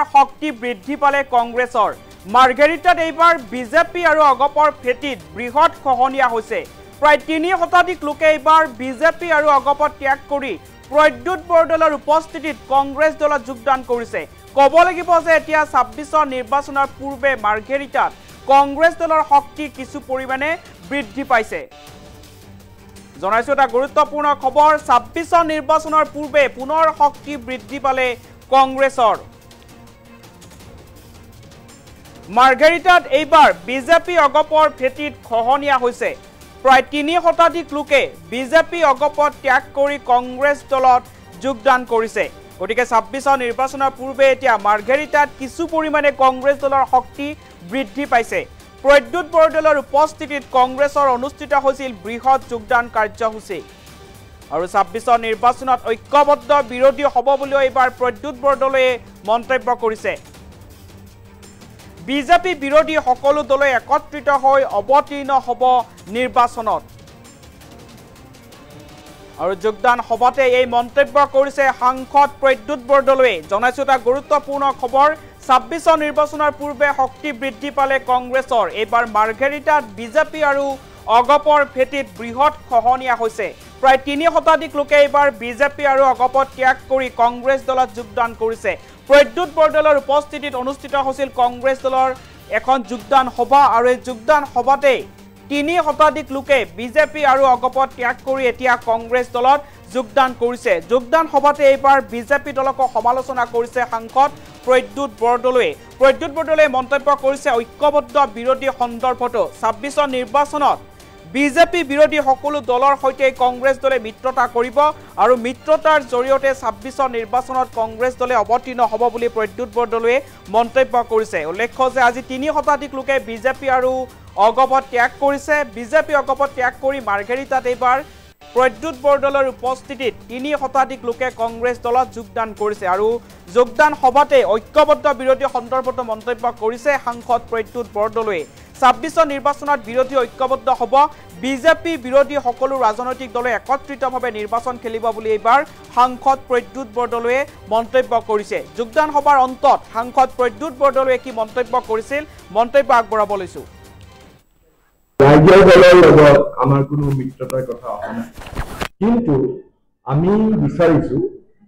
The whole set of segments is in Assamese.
শক্তি বৃদ্ধি পালে কংগ্ৰেছৰ মাৰ্ঘেৰিটাত এইবাৰ বিজেপি আৰু অগপৰ ফেটিত বৃহৎ খহনীয়া হৈছে প্ৰায় ৩ শতাধিক লোকে এইবাৰ বিজেপি আৰু অগপত ত্যাগ কৰি প্ৰদ্যুৎ বৰদলৈৰ উপস্থিতিত কংগ্ৰেছ দলত যোগদান কৰিছে ক'ব লাগিব যে এতিয়া ২৬ নিৰ্বাচনৰ পূৰ্বে মাৰ্ঘেৰিটাত কংগ্ৰেছ দলৰ শক্তি কিছু পৰিমাণে বৃদ্ধি পাইছে জনাইছো এটা গুৰুত্বপূৰ্ণ খবৰ ২৬ নিৰ্বাচনৰ পূৰ্বে পুনৰ শক্তি বৃদ্ধি পালে কংগ্ৰেছৰ মাৰ্ঘেৰিটাত এইবাৰ বিজেপি অগপৰ ফেটিত খহনীয়া হৈছে প্ৰায় ৩ শতাধিক লোকে বিজেপি অগপত ত্যাগ কৰি কংগ্ৰেছ দলত যোগদান কৰিছে গতিকে ২৬ নিৰ্বাচনৰ পূৰ্বে এতিয়া মাৰ্ঘেৰিটাত কিছু পৰিমাণে কংগ্ৰেছ দলৰ শক্তি বৃদ্ধি পাইছে প্ৰদ্যুৎ বৰদলৈৰ উপস্থিতিত কংগ্ৰেছৰ অনুষ্ঠিত হৈছিল বৃহৎ যোগদান কাৰ্যসূচী আৰু ২৬ নিৰ্বাচনত ঐক্যবদ্ধ বিৰোধী হ'ব বুলি এইবাৰ প্ৰদ্যুৎ বৰদলৈয়ে মন্তব্য কৰিছে বিজেপি বিৰোধী সকলো দলে একত্ৰিত হৈ অৱতীৰ্ণ হ'ব নিৰ্বাচনত আৰু যোগদান সভাতে এই মন্তব্য কৰিছে সাংসদ প্ৰদ্যুৎ বৰদলৈয়ে জনাইছো এটা গুৰুত্বপূৰ্ণ খবৰ ২৬ নিৰ্বাচনৰ পূৰ্বে শক্তি বৃদ্ধি পালে কংগ্ৰেছৰ এইবাৰ মাৰ্ঘেৰিটাত বিজেপি আৰু অগপৰ ফেটিত বৃহৎ খহনীয়া হৈছে প্ৰায় ৩ শতাধিক লোকে এইবাৰ বিজেপি আৰু অগপত ত্যাগ কৰি কংগ্ৰেছ দলত যোগদান কৰিছে প্ৰদ্যুৎ বৰদলৈৰ উপস্থিতিত অনুষ্ঠিত হৈছিল কংগ্ৰেছ দলৰ এখন যোগদান সভা আৰু এই যোগদান সভাতে ৩ শতাধিক লোকে বিজেপি আৰু অগপত ত্যাগ কৰি এতিয়া কংগ্ৰেছ দলত যোগদান কৰিছে যোগদান সভাতে এইবাৰ বিজেপি দলক সমালোচনা কৰিছে সাংসদ প্ৰদ্যুৎ বৰদলৈয়ে মন্তব্য কৰিছে ঐক্যবদ্ধ বিৰোধী সন্দৰ্ভতো ২৬ নিৰ্বাচনত বিজেপি বিৰোধী সকলো দলৰ সৈতে কংগ্ৰেছ দলে মিত্ৰতা কৰিব আৰু মিত্ৰতাৰ জৰিয়তে ২৬ নিৰ্বাচনত কংগ্ৰেছ দলে অৱতীৰ্ণ হ'ব বুলি প্ৰদ্যুৎ বৰদলৈয়ে মন্তব্য কৰিছে উল্লেখ্য যে আজি ৩ শতাধিক লোকে বিজেপি আৰু অগপত ত্যাগ কৰিছে বিজেপি অগপত ত্যাগ কৰি মাৰ্ঘেৰিটাত এইবাৰ প্ৰদ্যুৎ বৰদলৈৰ উপস্থিতিত ৩ শতাধিক লোকে কংগ্ৰেছ দলত যোগদান কৰিছে আৰু যোগদান সভাতে ঐক্যবদ্ধ বিৰোধী সন্দৰ্ভতো মন্তব্য কৰিছে সাংসদ প্ৰদ্যুৎ বৰদলৈয়ে ২৬ নিৰ্বাচনত বিৰোধী ঐক্যবদ্ধ হ'ব বিজেপি বিৰোধী সকলো ৰাজনৈতিক দলে একত্ৰিতভাৱে নিৰ্বাচন খেলিব বুলি এইবাৰ সাংসদ প্ৰদ্যুৎ বৰদলৈয়ে মন্তব্য কৰিছে যোগদান সভাৰ অন্তত সাংসদ প্ৰদ্যুৎ বৰদলৈয়ে কি মন্তব্য কৰিছিল মন্তব্য আগবঢ়াব লৈছো ৰাজ্যৰ দলৰ লগত আমাৰ কোনো মিত্ৰতাৰ কথা অহা নাই কিন্তু আমি বিচাৰিছো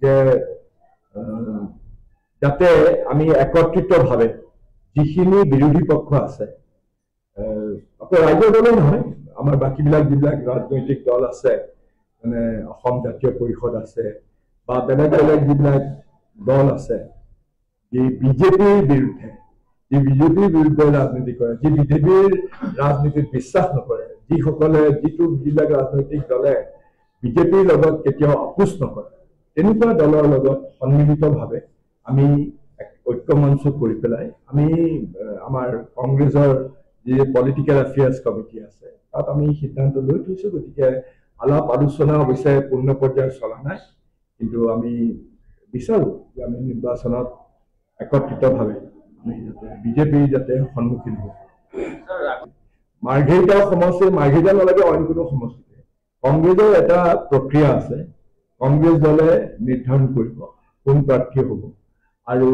যে যাতে আমি একত্ৰিতভাৱে যিখিনি বিৰোধী পক্ষ আছে অকল ৰাজ্যৰ দলে নহয় আমাৰ বাকীবিলাক যিবিলাক ৰাজনৈতিক দল আছে মানে অসম জাতীয় পৰিষদ আছে বা বেলেগ বেলেগ যিবিলাক দল আছে যি বিজেপিৰ বিৰুদ্ধে ৰাজনীতি কৰে যি বিজেপিৰ ৰাজনীতিত বিশ্বাস নকৰে যিসকলে যিবিলাক ৰাজনৈতিক দলে বিজেপিৰ লগত কেতিয়াও আপোচ নকৰে তেনেকুৱা দলৰ লগত সন্মিলিতভাৱে আমি ঐক্যমঞ্চ কৰি পেলাই আমি আমাৰ কংগ্ৰেছৰ যি পলিটিকেল এফেয়াৰ্ছ কমিটি আছে তাত আমি সিদ্ধান্ত লৈ থৈছো গতিকে আলাপ আলোচনা অৱশ্যে পূৰ্ণ পৰ্যায়ত চলা নাই কিন্তু আমি বিচাৰো যে আমি নিৰ্বাচনত একত্ৰিতভাৱে বিজেপি যাতে সন্মুখীন হয় মাৰ্ঘেৰিটা সমষ্টি মাৰ্ঘেৰিটা নালাগে অইন কোনো সমষ্টিতে কংগ্ৰেছৰ এটা প্ৰক্ৰিয়া আছে কংগ্ৰেছ দলে নিৰ্ধাৰণ কৰিব কোন প্ৰাৰ্থী হ'ব আৰু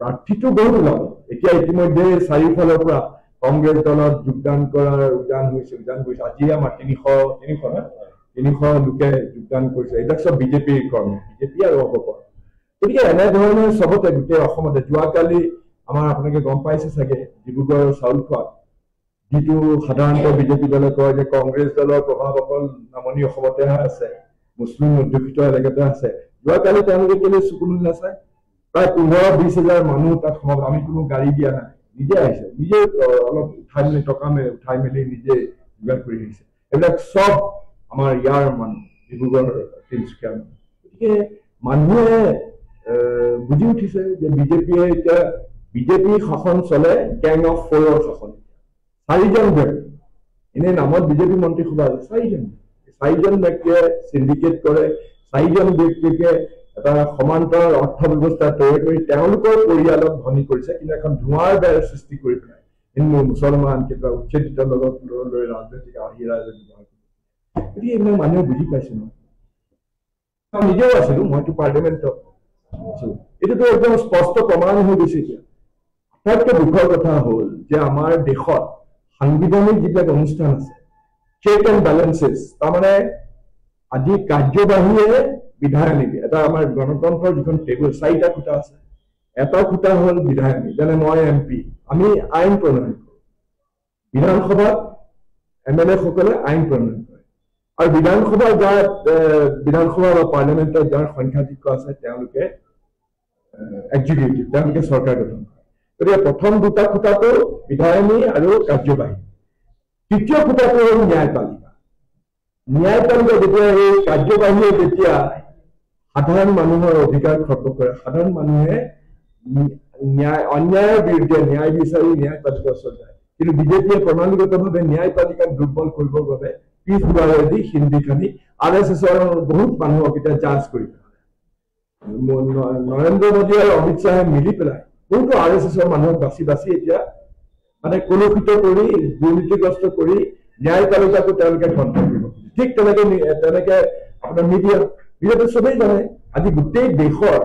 প্ৰাৰ্থীটো বহুত ওলাব এতিয়া ইতিমধ্যে চাৰিওফালৰ পৰা কংগ্ৰেছ দলত যোগদান কৰাৰ উদ্যান গৈছে আজি আমাৰ ৩০০ লোকে যোগদান কৰিছে এইবিলাক চব বিজেপিৰ কৰ্মী বিজেপি আৰু অগপৰ গতিকে এনেধৰণে চবতে গোটেই অসমতে যোৱাকালি আমাৰ আপোনালোকে গম পাইছে চাগে ডিব্ৰুগড়ৰ চাউলখোৱাত যিটো সাধাৰণতে বিজেপি দলে কয় যে কংগ্ৰেছ দলৰ প্ৰভাৱ অকল নামনি অসমতেহে আছে মুছলিম অধ্যুষিত এলেকাতে আছে যোৱাকালি তেওঁলোকে কেলে চকুলো নাচায় প্ৰায় ১৫-২০ হাজাৰ মানুহ তাত সমাগম আমি কোনো গাড়ী দিয়া নাই নিজে আহিছে নিজে অলপ উঠাই মেলি নিজে যোগাৰ কৰি আহিছে এইবিলাক চব আমাৰ ইয়াৰ মানুহ ডিব্ৰুগড় তিনিচুকীয়াৰ মানুহ গতিকে মানুহে বুজি উঠিছে যে বিজেপিয়ে এতিয়া বিজেপি শাসন চলে গেং অফ 4ৰ শাসন ৪জন ব্যক্তি এনে নামত বিজেপি মন্ত্ৰীসভা আছে ৪জন ব্যক্তিয়ে চিণ্ডিকেট কৰে ৪জন ব্যক্তিকে এটা সমান্তৰ অৰ্থ ব্যৱস্থা তৈয়াৰ কৰি তেওঁলোকৰ পৰিয়ালক ধনী কৰিছে কিন্তু এখন ধোঁৱাৰ বেৰ সৃষ্টি কৰি পেলাই হিন্দু মুছলমান কিবা উচ্ছেদিত লগত লৈ ৰাজনৈতিক আহিৰাজনী গতিকে এইবিলাক মানুহে বুজি পাইছে ন নিজেও আছিলো মইতো পাৰ্লিয়ামেণ্টত আছো এইটোতো একদম স্পষ্ট প্ৰমাণ হৈ গৈছে এতিয়া আটাইতকৈ দুখৰ কথা হ'ল যে আমাৰ দেশত সাংবিধানিক যিবিলাক অনুষ্ঠান আছে চেক এণ্ড বেলেঞ্চেছ তাৰমানে আজি কাৰ্যবাহীয়ে বিধায়নী এটা আমাৰ গণতন্ত্ৰৰ যিখন টেবুল 4টা খুঁটা আছে এটা খুঁটা হ'ল বিধায়নী যেনে মই MP আমি আইন প্ৰণয়ন কৰোঁ বিধানসভাত MLA সকলে আইন প্ৰণয়ন কৰে আৰু বিধানসভা বিধানসভা বা পাৰ্লিয়ামেণ্টত যাৰ সংখ্যাধিক্য আছে তেওঁলোকে এক্সিকিউটিভ তেওঁলোকে চৰকাৰ গঠন কৰে গতিকে প্ৰথম দুটা খুঁটাটো বিধায়নী আৰু কাৰ্যবাহী তৃতীয় খুঁটাটো হ'ল ন্যায়পালিকা যেতিয়া এই কাৰ্যবাহীয়ে যেতিয়া সাধাৰণ মানুহৰ অধিকাৰ খৰ্ব কৰে সাধাৰণ মানুহে অন্যায়ৰ বিৰুদ্ধে ন্যায় বিচাৰি ন্যায়পালিকাৰ ওচৰত যায় কিন্তু বিজেপিয়ে প্ৰণালীগতভাৱে ন্যায়পালিকাক দুৰ্বল কৰিবৰ বাবে পিছ দুৱাৰেদি হিন্দী খানি RSSৰ বহুত মানুহক এতিয়া জাজ কৰি নৰেন্দ্ৰ মোদী আৰু অমিত শ্বাহে মিলি পেলাই বহুতো RSSৰ মানুহক বাছি বাছি এতিয়া মানে কলুষিত কৰি দুৰ্নীতিগ্ৰস্ত কৰি ন্যায়পালিকাকো তেওঁলোকে কণ্ট্ৰল কৰিব ঠিক তেনেকে আপোনাৰ মিডিয়াটো চবেই জানে আজি গোটেই দেশৰ